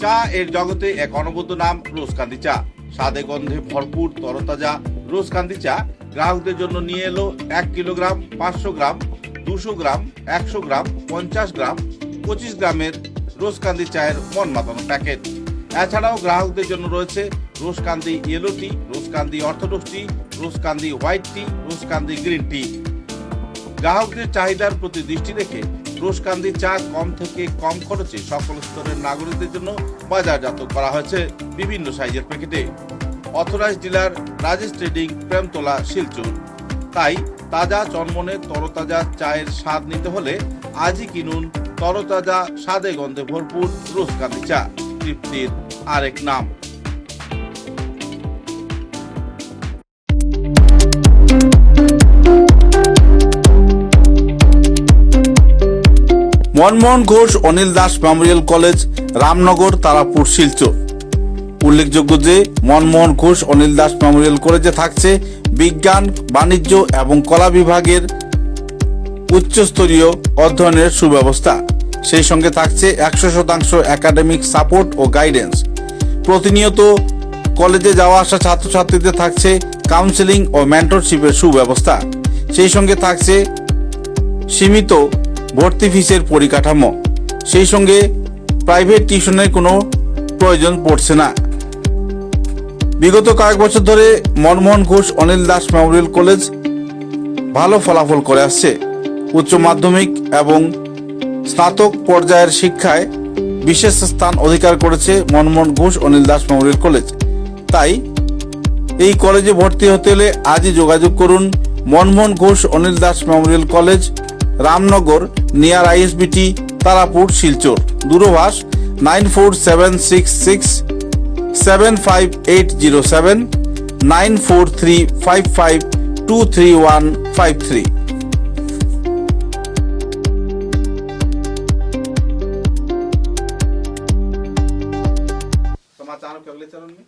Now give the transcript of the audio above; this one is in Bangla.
চা এর জগতে এক অনবদ্য নাম রোজকান্দি চা। স্বাদে গন্ধে ভরপুর তরতাজা রোজকান্দি চা গ্রাহকদের জন্য নিয়ে এলো 1 কিলোগ্রাম, 500 গ্রাম, 200 গ্রাম, 100 গ্রাম, 50 গ্রাম, 25 গ্রামের রোজকান্দি চায়ের মন মাতানো প্যাকেট। এছাড়াও গ্রাহকদের জন্য রয়েছে রোজকান্দি ইয়েলো টি, রোজকান্দি অর্থোডক্স টি, রোজকান্দি হোয়াইট টি, রোজকান্দি গ্রিন টি। গ্রাহকদের চাহিদার প্রতি দৃষ্টি রেখে রোজকান্দি চা কম থেকে কম খরচে সকল স্তরের নাগরিকদের জন্য বাজারজাত করা হয়েছে বিভিন্ন সাইজের প্যাকেটে। Authorise dealer Rajesh trading, Premtala, Silchar. তাই তাজা চনমনে তরতাজা চায়ের স্বাদ নিতে হলে আজই কিনুন তরতাজা স্বাদে গন্ধে ভরপুর রোজকান্দি চা, তৃপ্তির আরেক নাম। Manmohan Ghosh Anil Das memorial college, Ramnagar, Tarapur, Silchar. উল্লেখযোগ্য যে মনমোহন ঘোষ অনিল দাস মেমোরিয়াল কলেজে থাকছে বিজ্ঞান, বাণিজ্য এবং কলা বিভাগের উচ্চস্তরীয় অধ্যয়নের সুব্যবস্থা। সেই সঙ্গে থাকছে 100% একাডেমিক সাপোর্ট ও গাইডেন্স। প্রতিনিয়ত কলেজে যাওয়া আসা ছাত্রছাত্রীদের থাকছে কাউন্সেলিং ও মেন্টরশিপের সুব্যবস্থা। সেই সঙ্গে থাকছে সীমিত ভর্তি ফিসের পরিকাঠামো। সেই সঙ্গে প্রাইভেট টিউশনের কোনো প্রয়োজন পড়ছে না। বিগত কয়েক বছর ধরে মনমোহন ঘোষ অনিল দাস মেমোরিয়াল কলেজ ভালো ফলাফল করে আসছে। উচ্চ মাধ্যমিক এবং স্নাতক পর্যায়ের শিক্ষায় বিশেষ স্থান অধিকার করেছে মনমোহন ঘোষ অনিল দাস মেমোরিয়াল কলেজ। তাই এই কলেজে ভর্তি হতে হলে আজই যোগাযোগ করুন Manmohan Ghosh Anil Das memorial college, Ramnagar, near ISBT, Tarapur, Silchar. দূরভাষ 9476675807, 9435523153। समाचारों के अगले चरण में